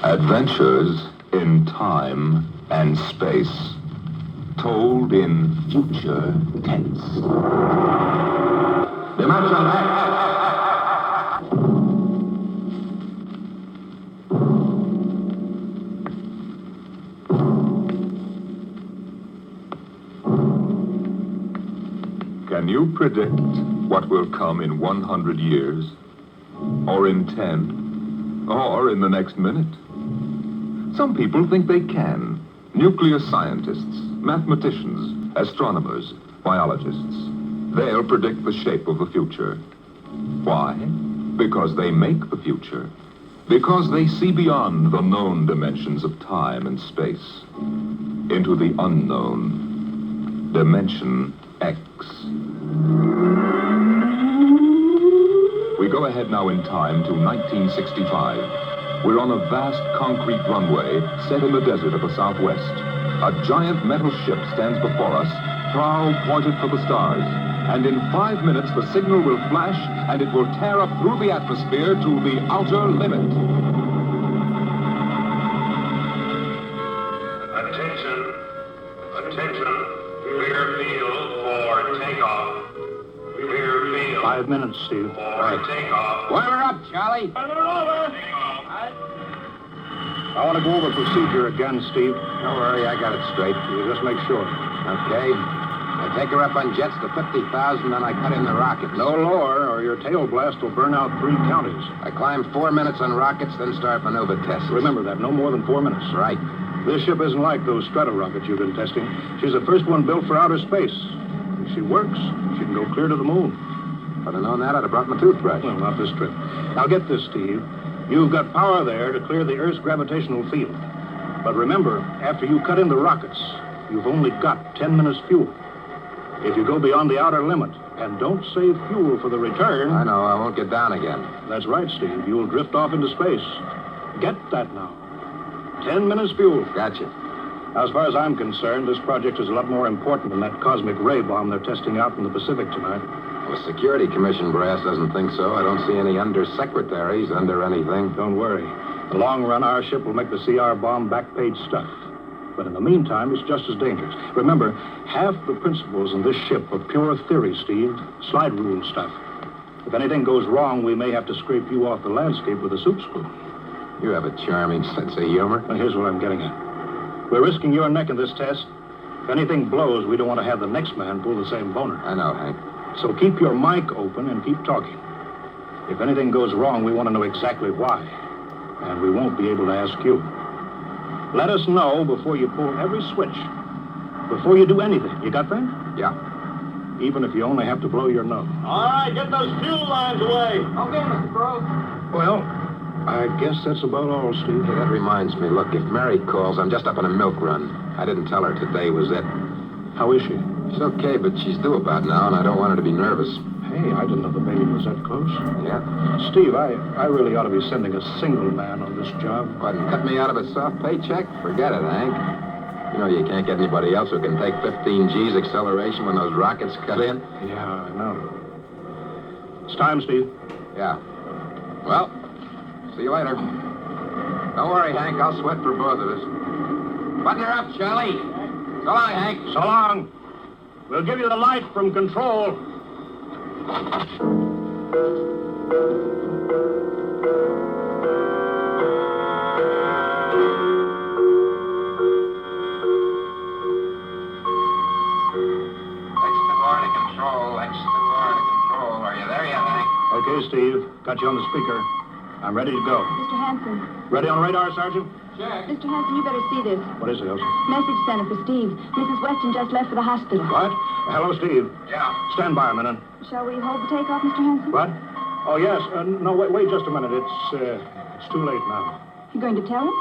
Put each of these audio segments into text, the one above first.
Adventures in time and space, told in future tense. Dimension X. Can you predict what will come in 100 years? Or in 10? Or in the next minute? Some people think they can. Nuclear scientists, mathematicians, astronomers, biologists. They'll predict the shape of the future. Why? Because they make the future. Because they see beyond the known dimensions of time and space into the unknown. Dimension X. We go ahead now in time to 1965. We're on a vast concrete runway set in the desert of the Southwest. A giant metal ship stands before us, prow pointed for the stars. And in 5 minutes, the signal will flash, and it will tear up through the atmosphere to the outer limit. Attention. Clear field for takeoff. Clear field. 5 minutes, Steve. For takeoff. Boiler up, Charlie. I want to go over procedure again, Steve. Don't worry, I got it straight. You just make sure. Okay. I take her up on jets to 50,000, then I cut in the rockets. No lower, or your tail blast will burn out 3 counties. I climb 4 minutes on rockets, then start maneuver tests. Remember that, no more than 4 minutes. Right. This ship isn't like those strato rockets you've been testing. She's the first one built for outer space. If she works, she can go clear to the moon. If I'd have known that, I'd have brought my toothbrush. Well, not this trip. Now get this, Steve. You've got power there to clear the Earth's gravitational field. But remember, after you cut in the rockets, you've only got 10 minutes fuel. If you go beyond the outer limit and don't save fuel for the return... I know, I won't get down again. That's right, Steve. You'll drift off into space. Get that now. 10 minutes fuel. Gotcha. Now, as far as I'm concerned, this project is a lot more important than that cosmic ray bomb they're testing out in the Pacific tonight. Well, the Security Commission brass doesn't think so. I don't see any undersecretaries under anything. Don't worry. In the long run, our ship will make the CR bomb back-page stuff. But in the meantime, it's just as dangerous. Remember, half the principles in this ship are pure theory, Steve. Slide rule stuff. If anything goes wrong, we may have to scrape you off the landscape with a soup spoon. You have a charming sense of humor. Now, here's what I'm getting at. We're risking your neck in this test. If anything blows, we don't want to have the next man pull the same boner. I know, Hank. So keep your mic open and keep talking. If anything goes wrong, we want to know exactly why. And we won't be able to ask you. Let us know before you pull every switch. Before you do anything. You got that? Yeah. Even if you only have to blow your nose. All right, get those fuel lines away. Okay, Mr. Crow. Well, I guess that's about all, Steve. Hey, that reminds me. Look, if Mary calls, I'm just up on a milk run. I didn't tell her today was it. How is she? She's okay, but she's due about now, and I don't want her to be nervous. Hey, I didn't know the baby was that close. Yeah? Steve, I really ought to be sending a single man on this job. What, and cut me out of a soft paycheck? Forget it, Hank. You know you can't get anybody else who can take 15 G's acceleration when those rockets cut in. Yeah, I know. It's time, Steve. Yeah. Well, see you later. Don't worry, Hank. I'll sweat for both of us. Button her up, Charlie. So long, Hank. So long. We'll give you the light from control. Are you there yet, Hank? Okay, Steve. Got you on the speaker. I'm ready to go. Mr. Hanson. Ready on radar, Sergeant? Check. Mr. Hanson, you better see this. What is it, Elsie? Message center for Steve. Mrs. Weston just left for the hospital. What? Hello, Steve. Yeah. Stand by a minute. Shall we hold the takeoff, Mr. Hanson? What? Oh, yes. No, wait just a minute. It's too late now. You going to tell him?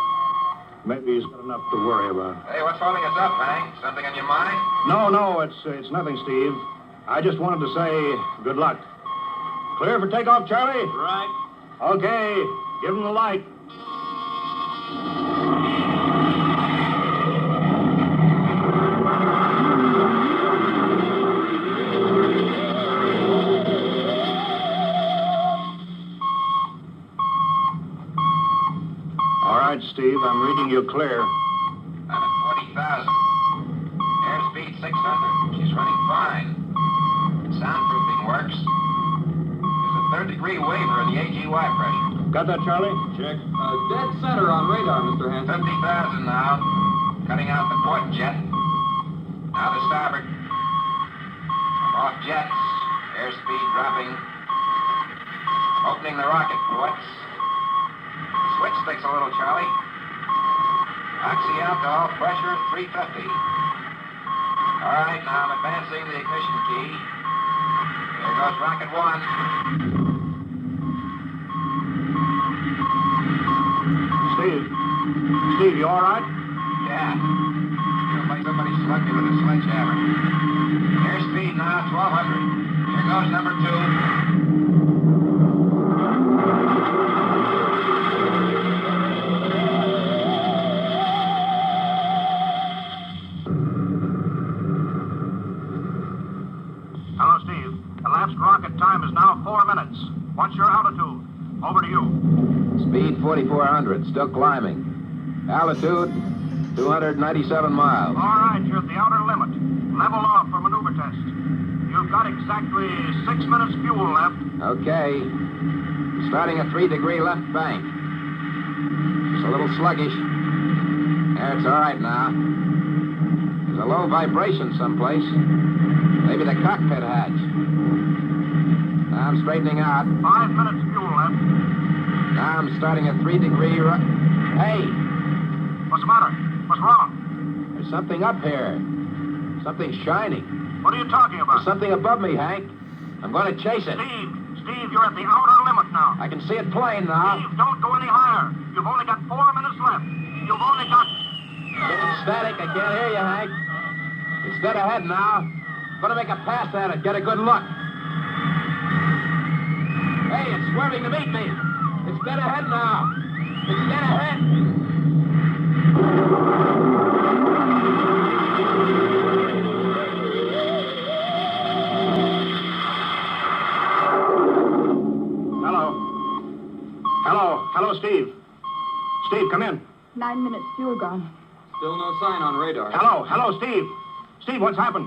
Maybe he's got enough to worry about. Hey, what's holding us up, Hank? Something on your mind? No, it's nothing, Steve. I just wanted to say good luck. Clear for takeoff, Charlie? Right. Okay, give him the light. All right. right, Steve. I'm reading you clear. I'm at 40,000. Airspeed 600. She's running fine. Soundproofing works. There's a third-degree waiver in the AGY pressure. Got that, Charlie? Check. Dead center on radar, Mr. Hanson. 50,000 now. Cutting out the port jet. Now the starboard. I'm off jets. Airspeed dropping. Opening the rocket ports. Switch sticks a little, Charlie. Oxy alcohol pressure 350. All right, now I'm advancing the ignition key. There goes rocket one. Steve, you all right? Yeah. Feels like somebody slugged me with a sledgehammer. Airspeed now 1,200. Here goes number two. Hello, Steve. Elapsed rocket time is now 4 minutes. What's your altitude? Over to you. Speed 4,400, still climbing. Altitude 297 miles. All right, you're at the outer limit. Level off for maneuver test. You've got exactly 6 minutes fuel left. Okay. Starting a 3-degree left bank. Just a little sluggish. There, it's all right now. There's a low vibration someplace. Maybe the cockpit hatch. Now I'm straightening out. 5 minutes fuel left. Now I'm starting a 3-degree Hey, What's the matter? What's wrong? there's something up here. Something shining. What are you talking There's about? something above me, Hank. I'm going to chase it. Steve, you're at the outer limit now. I can see it plain now. Steve, don't go any higher. You've only got 4 minutes left. You've only got... Getting static. I can't hear you, Hank. It's dead ahead now. I'm going to make a pass at it. Get a good look. Hey, it's swerving to meet me. It's dead ahead now. It's dead ahead. Hello, Steve. Steve, come in. 9 minutes fuel gone. Still no sign on radar. Hello, Steve. Steve, what's happened?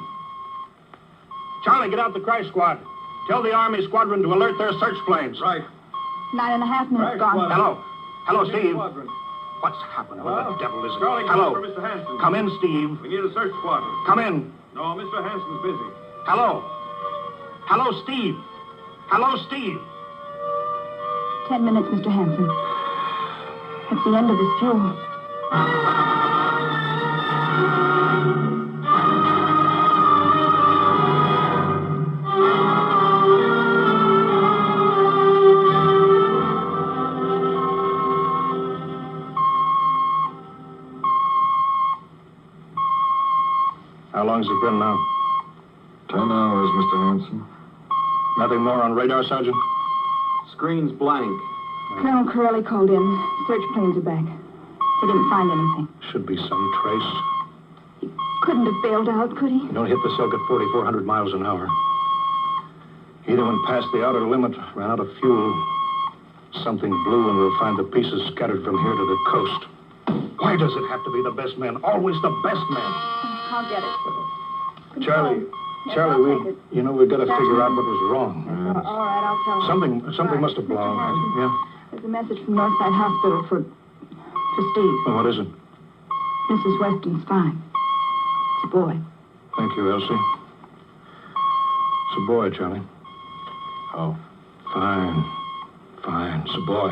Charlie, get out the crash squad. Tell the Army squadron to alert their search planes. Right. 9.5 minutes gone. Hello, Steve. Squadron. What's happened? What the devil is it? Charlie, Hello. for Mr. Hanson. Come in, Steve. We need a search squadron. Come in. No, Mr. Hanson's busy. Hello, Steve. Hello, Steve. 10 minutes, Mr. Hanson. That's the end of this fuel. How long's it been now? 10 hours, Mr. Hanson. Nothing more on radar, Sergeant? Screen's blank. Colonel Corelli called in. Search planes are back. They didn't find anything. Should be some trace. He couldn't have bailed out, could he? You don't hit the silk at 4,400 miles an hour. Either went past the outer limit, ran out of fuel. Something blew, and we'll find the pieces scattered from here to the coast. Why does it have to be the best man? Always the best man. I'll get it. Charlie, Yes, I'll take it. we've got to figure out what was wrong. All right, I'll tell him. Something must have blown. Mr. Hanson, Yeah? There's a message from Northside Hospital for Steve. Well, what is it? Mrs. Weston's fine. It's a boy. Thank you, Elsie. It's a boy, Charlie. Oh. Fine. It's a boy.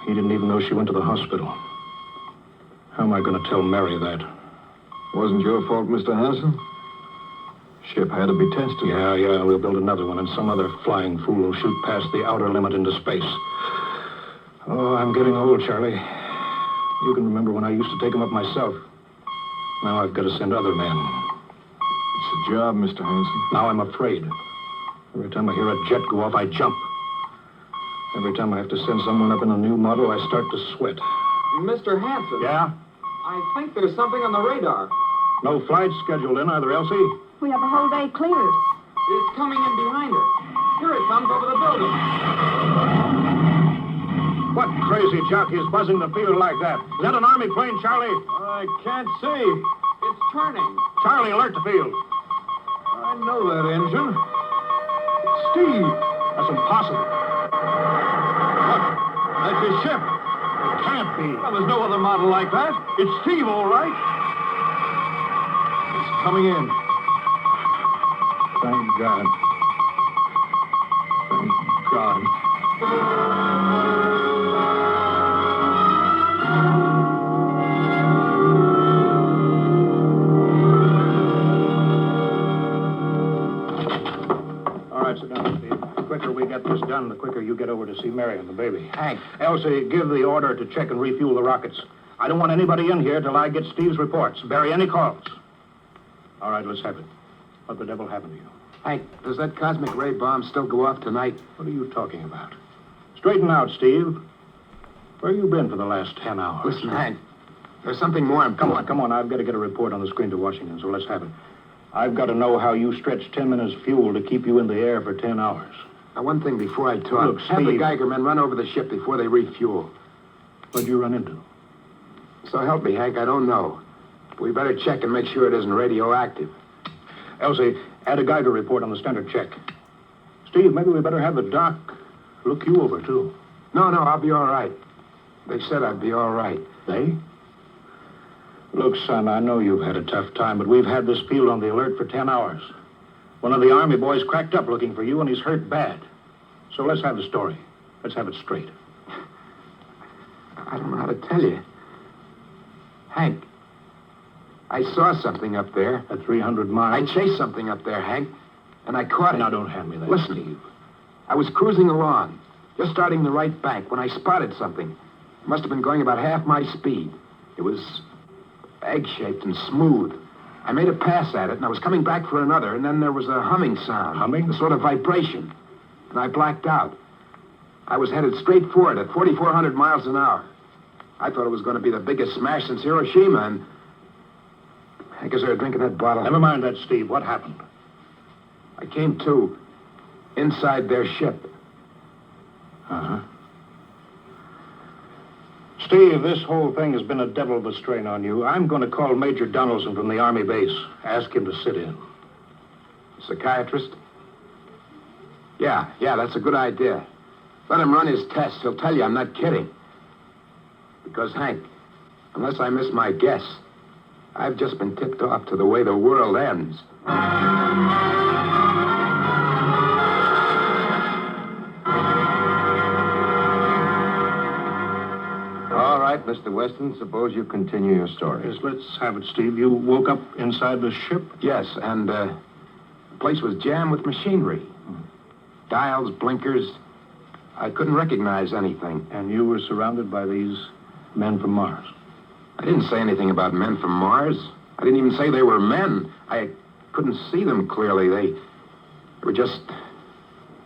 He didn't even know she went to the hospital. How am I going to tell Mary that? Wasn't your fault, Mr. Hanson. Ship had to be tested. Yeah, we'll build another one, and some other flying fool will shoot past the outer limit into space. Oh, I'm getting old, Charlie. You can remember when I used to take them up myself. Now I've got to send other men. It's a job, Mr. Hanson. Now I'm afraid. Every time I hear a jet go off, I jump. Every time I have to send someone up in a new model, I start to sweat. Mr. Hanson. Yeah? I think there's something on the radar. No flights scheduled in either, Elsie? We have a whole day cleared. It's coming in behind her. Here it comes over the building. What crazy jockey is buzzing the field like that? Is that an Army plane, Charlie? I can't see. It's turning. Charlie, alert the field. I know that engine. Steve. That's impossible. Look, that's his ship. It can't be. Well, there's no other model like that. It's Steve, all right. It's coming in. Thank God. Thank God. All right, sit down, Steve. The quicker we get this done, the quicker you get over to see Mary and the baby. Hank. Elsie, give the order to check and refuel the rockets. I don't want anybody in here till I get Steve's reports. Bury any calls. All right, let's have it. What the devil happened to you? Hank, does that cosmic ray bomb still go off tonight? What are you talking about? Straighten out, Steve. Where you been for the last 10 hours? Listen, Hank, there's something more important. Come on. I've got to get a report on the screen to Washington, so let's have it. I've got to know how you stretched 10 minutes fuel to keep you in the air for 10 hours. Now, one thing before I talk. Look, Have the Steve. Geiger men run over the ship before they refuel. What'd you run into? So help me, Hank, I don't know. We better check and make sure it isn't radioactive. Elsie, add a Geiger report on the standard check. Steve, maybe we better have the doc look you over, too. No, I'll be all right. They said I'd be all right. They? Look, son, I know you've had a tough time, but we've had this field on the alert for 10 hours. One of the Army boys cracked up looking for you, and he's hurt bad. So let's have the story. Let's have it straight. I don't know how to tell you. Hank, I saw something up there. At 300 I miles. chased something up there, Hank, and I caught it. Now, don't hand me that, Listen. Steve. I was cruising along, just starting the right bank, when I spotted something. It must have been going about half my speed. It was egg-shaped and smooth. I made a pass at it, and I was coming back for another, and then there was a humming sound. Humming? A sort of vibration. And I blacked out. I was headed straight for it at 4,400 miles an hour. I thought it was going to be the biggest smash since Hiroshima, and I guess they were drinking that bottle. Never mind that, Steve. What happened? I came to inside their ship. Uh-huh. Steve, this whole thing has been a devil of a strain on you. I'm going to call Major Donaldson from the Army base. Ask him to sit in. Psychiatrist? Yeah, that's a good idea. Let him run his tests. He'll tell you I'm not kidding. Because, Hank, unless I miss my guess, I've just been tipped off to the way the world ends. All right, Mr. Weston, suppose you continue your story. Yes, let's have it, Steve. You woke up inside the ship? Yes, and the place was jammed with machinery. Dials, blinkers. I couldn't recognize anything. And you were surrounded by these men from Mars? I didn't say anything about men from Mars. I didn't even say they were men. I couldn't see them clearly. They were just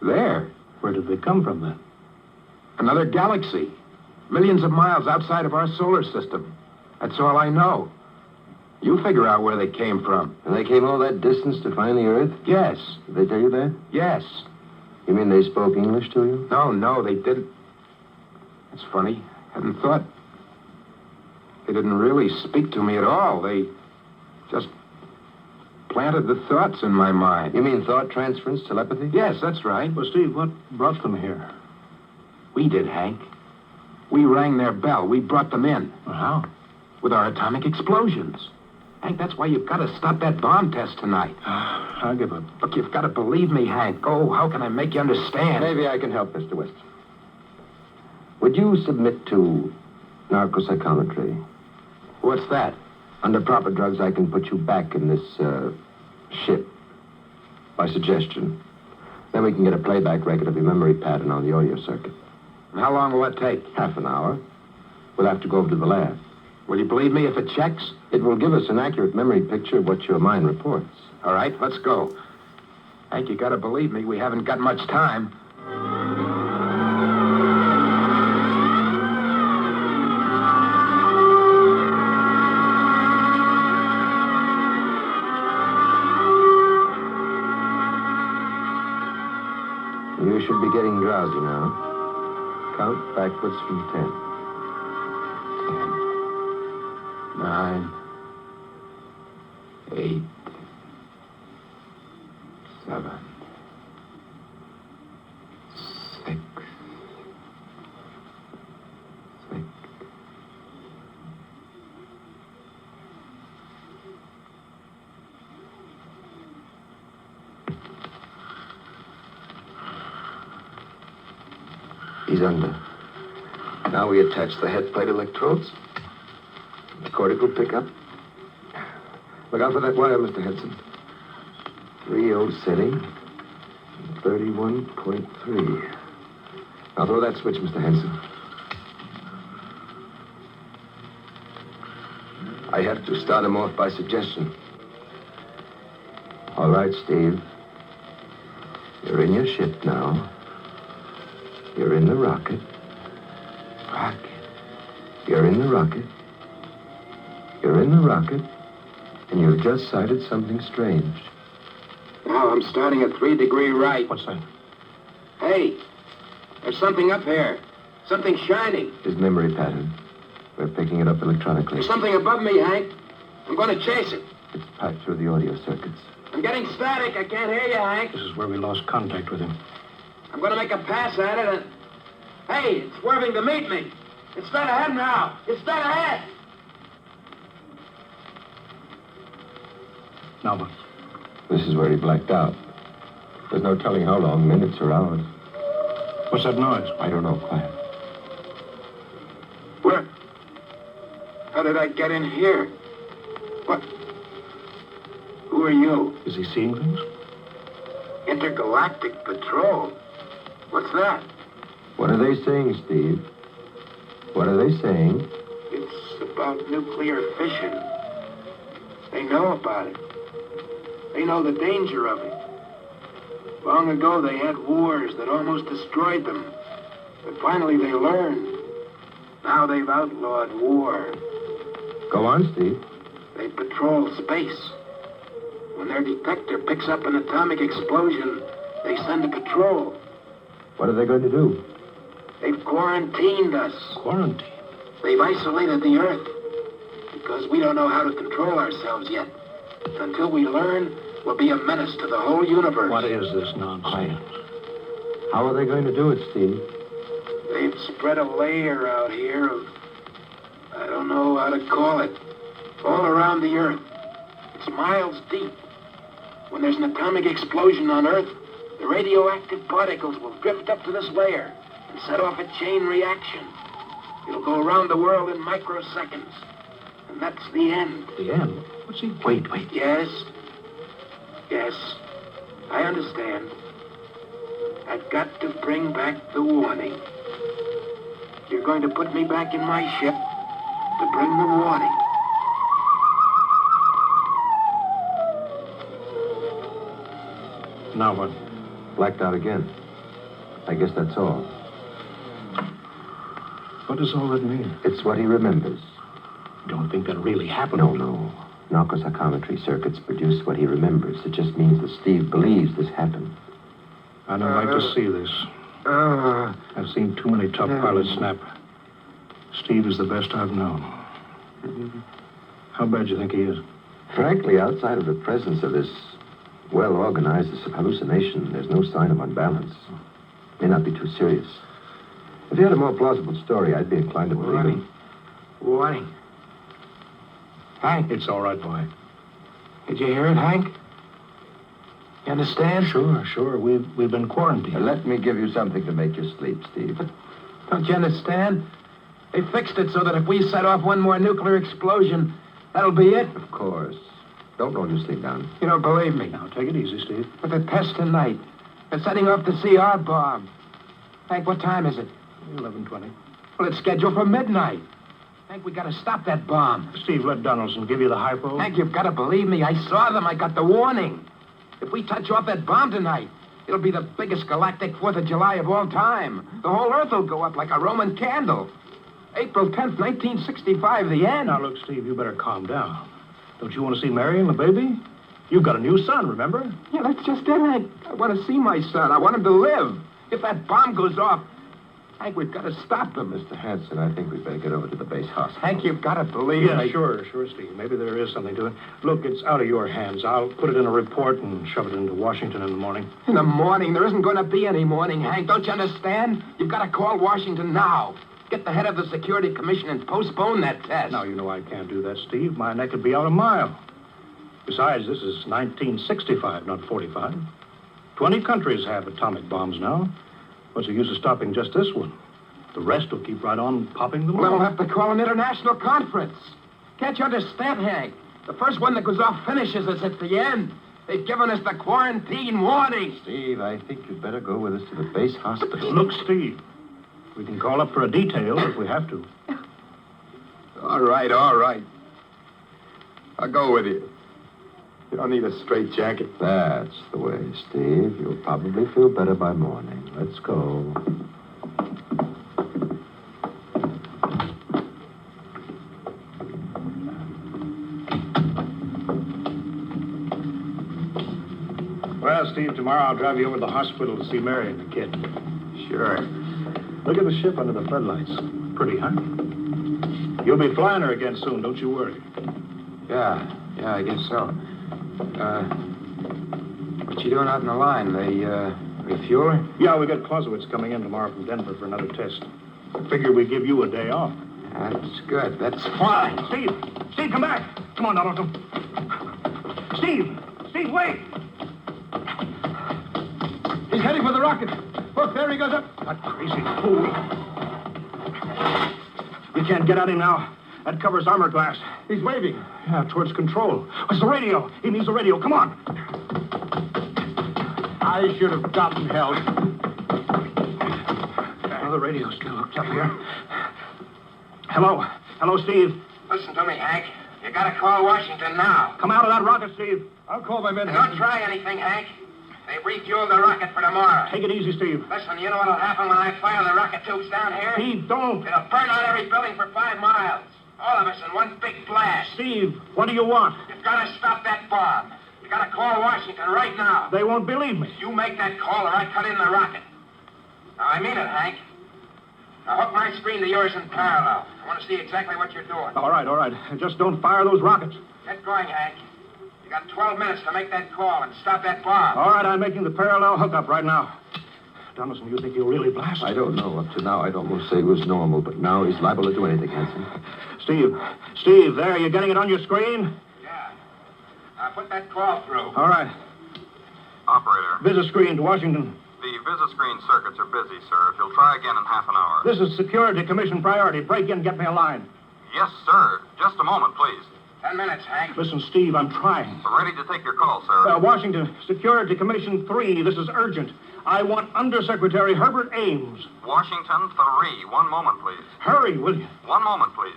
there. Where did they come from, then? Another galaxy. Millions of miles outside of our solar system. That's all I know. You figure out where they came from. And they came all that distance to find the Earth? Yes. Did they tell you that? Yes. You mean they spoke English to you? No, they didn't. That's funny. Hadn't thought. They didn't really speak to me at all. They just planted the thoughts in my mind. You mean thought transference, telepathy? Yes, that's right. Well, Steve, what brought them here? We did, Hank. We rang their bell. We brought them in. Well, how? With our atomic explosions. Hank, that's why you've got to stop that bomb test tonight. I'll give up. Look, you've got to believe me, Hank. Oh, how can I make you understand? Maybe I can help, Mr. Weston. Would you submit to narcopsychometry? What's that? Under proper drugs, I can put you back in this, ship. By suggestion. Then we can get a playback record of your memory pattern on the audio circuit. And how long will that take? Half an hour. We'll have to go over to the lab. Will you believe me if it checks? It will give us an accurate memory picture of what your mind reports. All right, let's go. Hank, you got to believe me. We haven't got much time. You should be getting drowsy now. Count backwards from 10. 9, 8, 7, 6, 6. He's under. Now we attach the head plate electrodes. The cortical pickup. Look out for that wire, Mr. Henson. 3-0 setting. 31.3. Now throw that switch, Mr. Henson. I have to start him off by suggestion. All right, Steve. You're in your ship now. You're in the rocket. Rocket. You're in the rocket. You're in the rocket. And you've just sighted something strange. Now I'm starting at 3 degree right. What's that? Hey, there's something up here. Something shining. His memory pattern. We're picking it up electronically. There's something above me, Hank. I'm going to chase it. It's packed through the audio circuits. I'm getting static. I can't hear you, Hank. This is where we lost contact with him. I'm going to make a pass at it and... Hey, it's swerving to meet me. It's dead ahead now. It's dead ahead. Now what? This is where he blacked out. There's no telling how long, minutes or hours. What's that noise? I don't know. Quiet. Where? How did I get in here? What? Who are you? Is he seeing things? Intergalactic Patrol. What's that? What are they saying, Steve? What are they saying? It's about nuclear fission. They know about it. They know the danger of it. Long ago, they had wars that almost destroyed them. But finally, they learned. Now they've outlawed war. Go on, Steve. They patrol space. When their detector picks up an atomic explosion, they send a patrol. What are they going to do? They've quarantined us. Quarantine. They've isolated the Earth. Because we don't know how to control ourselves yet. Until we learn, we'll be a menace to the whole universe. What is this nonsense? How are they going to do it, Steve? They've spread a layer out here of... I don't know how to call it. All around the Earth. It's miles deep. When there's an atomic explosion on Earth, the radioactive particles will drift up to this layer and set off a chain reaction. It'll go around the world in microseconds. And that's the end. The end? What's he... Wait. Yes. Yes. I understand. I've got to bring back the warning. You're going to put me back in my ship to bring the warning. Now what? Blacked out again. I guess that's all. What does all that mean? It's what he remembers. Don't think that really happened. No. Narcopsychometry circuits produce what he remembers. It just means that Steve believes this happened. I don't like to see this. I've seen too many tough pilots snap. Steve is the best I've known. How bad do you think he is? Frankly, outside of the presence of this well-organized hallucination, there's no sign of unbalance. May not be too serious. If he had a more plausible story, I'd be inclined to believe him. Warning. Hank. It's all right, boy. Did you hear it, Hank? You understand? Sure. We've been quarantined. Let me give you something to make you sleep, Steve. Don't you understand? They fixed it so that if we set off one more nuclear explosion, that'll be it. Of course. Don't roll your sleep down. You don't believe me. Now, take it easy, Steve. But the test tonight. They're setting off the CR bomb. Hank, what time is it? 11:20. Well, it's scheduled for midnight. Hank, we gotta stop that bomb. Steve, let Donaldson give you the hypo. Hank, you've gotta believe me. I saw them. I got the warning. If we touch off that bomb tonight, it'll be the biggest galactic 4th of July of all time. The whole Earth will go up like a Roman candle. April 10th, 1965, the end. Now, look, Steve, you better calm down. Don't you want to see Mary and the baby? You've got a new son, remember? Yeah, that's just it, Hank. I want to see my son. I want him to live. If that bomb goes off, Hank, we've got to stop them. Mr. Hanson, I think we'd better get over to the base hospital. Hank, you've got to believe Yeah, me. sure, Steve. Maybe there is something to it. Look, it's out of your hands. I'll put it in a report and shove it into Washington in the morning. In the morning? There isn't going to be any morning, Hank. Don't you understand? You've got to call Washington now. Get the head of the Security Commission and postpone that test. Now, you know I can't do that, Steve. My neck would be out a mile. Besides, this is 1965, not 45. 20 countries have atomic bombs now. What's the use of stopping just this one? The rest will keep right on popping them Well, off. we'll have to call an international conference. Can't you understand, Hank? The first one that goes off finishes us at the end. They've given us the quarantine warning. Steve, I think you'd better go with us to the base hospital. Look, Steve, we can call up for a detail if we have to. All right. I'll go with you. You don't need a straitjacket. That's the way, Steve. You'll probably feel better by morning. Let's go. Well, Steve, tomorrow I'll drive you over to the hospital to see Mary and the kid. Sure. Look at the ship under the floodlights. Pretty, huh? You'll be flying her again soon, don't you worry. Yeah, I guess so. What you doing out in the line? They, refuel her? Yeah, we got Clausewitz coming in tomorrow from Denver for another test. I figured we'd give you a day off. That's good. That's fine. Steve, come back. Come on, Donaldson. Steve, wait. He's heading for the rocket. Look, there he goes up. That crazy fool. You can't get at him now. That covers armor glass. He's waving. Yeah, towards control. It's the radio. He needs the radio. Come on. I should have gotten help. Well, the radio's still hooked up here. Hello, Steve. Listen to me, Hank. You gotta call Washington now. Come out of that rocket, Steve. I'll call my men. Don't try anything, Hank. They've refueled the rocket for tomorrow. Take it easy, Steve. Listen, you know what'll happen when I fire the rocket tubes down here? Steve, don't. It'll burn out every building for 5 miles. All of us in one big blast. Steve, what do you want? You've got to stop that bomb. You got to call Washington right now. They won't believe me. You make that call or I cut in the rocket. Now, I mean it, Hank. Now, hook my screen to yours in parallel. I want to see exactly what you're doing. All right. Just don't fire those rockets. Get going, Hank. You got 12 minutes to make that call and stop that bomb. All right, I'm making the parallel hookup right now. Donaldson, you think he'll really blast? I don't know. Up to now, I'd almost say it was normal, but now he's liable to do anything, Hanson. Steve, there, you getting it on your screen? Yeah. Now, put that call through. All right. Operator, Visit screen to Washington. the visit-screen circuits are busy, sir. If you'll try again in half an hour. This is Security Commission priority. Break in, get me a line. Yes, sir. Just a moment, please. 10 minutes, Hank. Listen, Steve, I'm trying. We're ready to take your call, sir. Washington, Security Commission 3, this is urgent. I want Undersecretary Herbert Ames. Washington 3. One moment, please. Hurry, will you? One moment, please.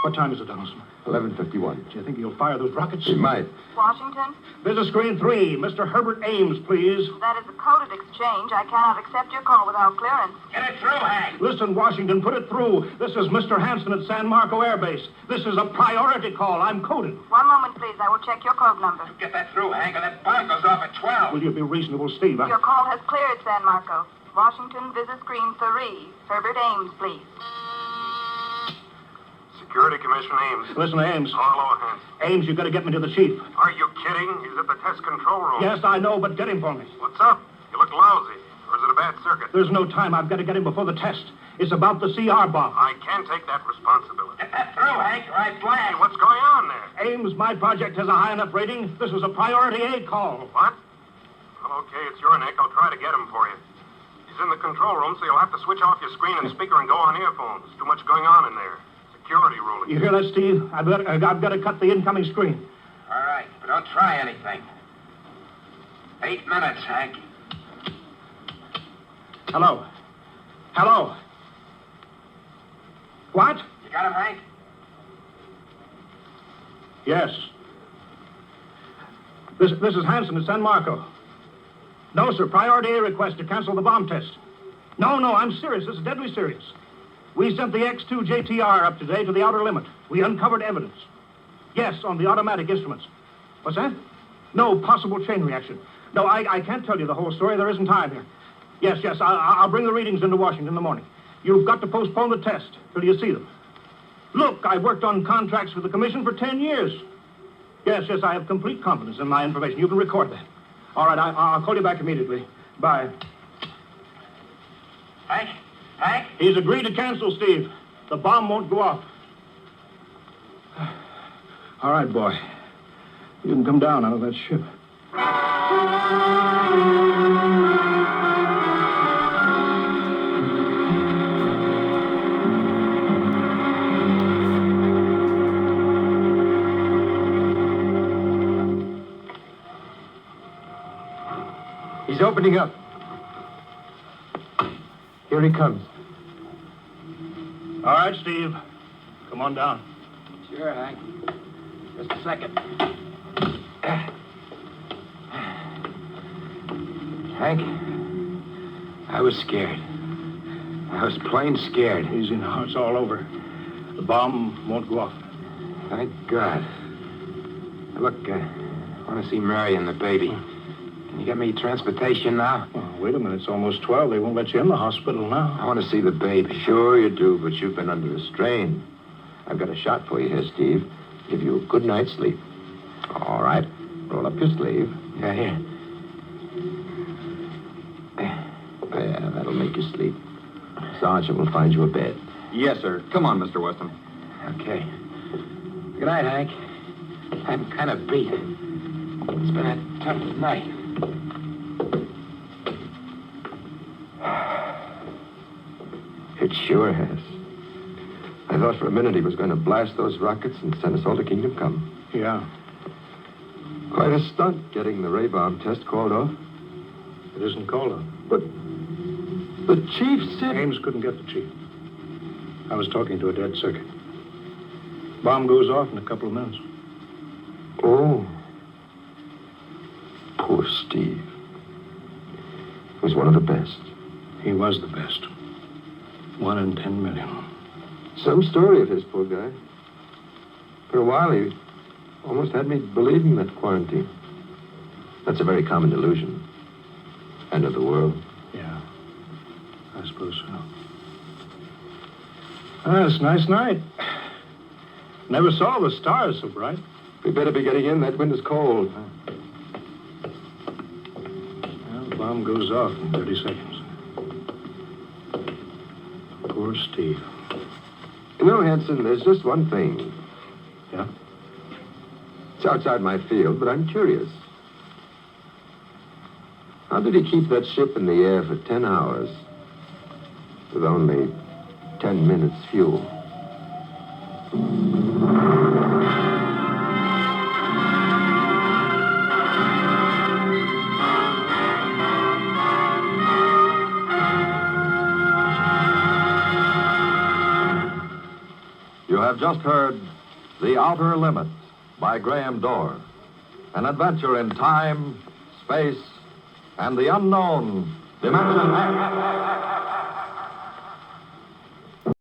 What time is it, Donaldson? 11:51. Do you think he'll fire those rockets? He might. Washington, Visit screen 3, Mr. Herbert Ames, please. that is a coded exchange. I cannot accept your call without clearance. Get it through, Hank. Listen, Washington, put it through. This is Mr. Hanson at San Marco Air Base. This is a priority call. I'm coded. One moment, please. I will check your code number. Get that through, Hank, and that bomb goes off at 12. Will you be reasonable, Steve? Your call has cleared, San Marco. Washington, visit screen 3. Herbert Ames, please. Security Commission Ames. Listen, Ames. Hello, Hans. Ames, you got to get me to the chief. Are you kidding? He's at the test control room. Yes, I know, but get him for me. What's up? You look lousy. Or is it a bad circuit? There's no time. I've got to get him before the test. It's about the CR bomb. I can't take that responsibility. Get that through, Hank, or I Hey, blast. what's going on there? Ames, my project has a high enough rating. This is a priority A call. What? Well, okay, it's your neck. I'll try to get him for you. He's in the control room, so you'll have to switch off your screen and speaker and go on earphones. Too much going on in there. Security ruling. You hear that, Steve? I've got to cut the incoming screen. All right, but don't try anything. 8 minutes, Hank. Hello? What? You got him, Hank? Yes. This is Hanson at San Marco. No, sir. Priority A request to cancel the bomb test. No, I'm serious. This is deadly serious. We sent the X-2 JTR up today to the outer limit. We uncovered evidence. Yes, on the automatic instruments. What's that? No possible chain reaction. No, I can't tell you the whole story. There isn't time here. Yes, I'll bring the readings into Washington in the morning. You've got to postpone the test till you see them. Look, I've worked on contracts for the commission for 10 years. Yes, I have complete confidence in my information. You can record that. All right, I'll call you back immediately. Bye. Hank? He's agreed to cancel, Steve. The bomb won't go off. All right, boy. You can come down out of that ship. He's opening up. Here he comes. All right, Steve. Come on down. Sure, Hank. Just a second. Hank, I was scared. I was plain scared. Easy now. It's all over. The bomb won't go off. Thank God. Look, I want to see Mary and the baby. Can you get me transportation now? Well, wait a minute. It's almost 12. They won't let you in the hospital now. I want to see the baby. Sure you do, but you've been under a strain. I've got a shot for you here, Steve. Give you a good night's sleep. All right. Roll up your sleeve. Yeah, here. Yeah, that'll make you sleep. Sergeant will find you a bed. Yes, sir. Come on, Mr. Weston. Okay. Good night, Hank. I'm kind of beat. It's been a tough night. It sure has. I thought for a minute he was going to blast those rockets and send us all to Kingdom Come. Yeah. Quite a stunt getting the ray bomb test called off. It isn't called off. But the chief said... Ames couldn't get the chief. I was talking to a dead circuit. Bomb goes off in a couple of minutes. Oh. Poor Steve. He was one of the best. He was the best. 1 in 10 million. Some story of his, poor guy. For a while, he almost had me believing that quarantine. That's a very common delusion. End of the world. Yeah, I suppose so. It's a nice night. Never saw the stars so bright. We better be getting in. That wind is cold. Well, the bomb goes off in 30 seconds. Poor Steve. You know, Hanson, there's just one thing. Yeah? It's outside my field, but I'm curious. How did he keep that ship in the air for 10 hours with only 10 minutes fuel? You have just heard The Outer Limits by Graham Dorr, an adventure in time, space, and the unknown dimension.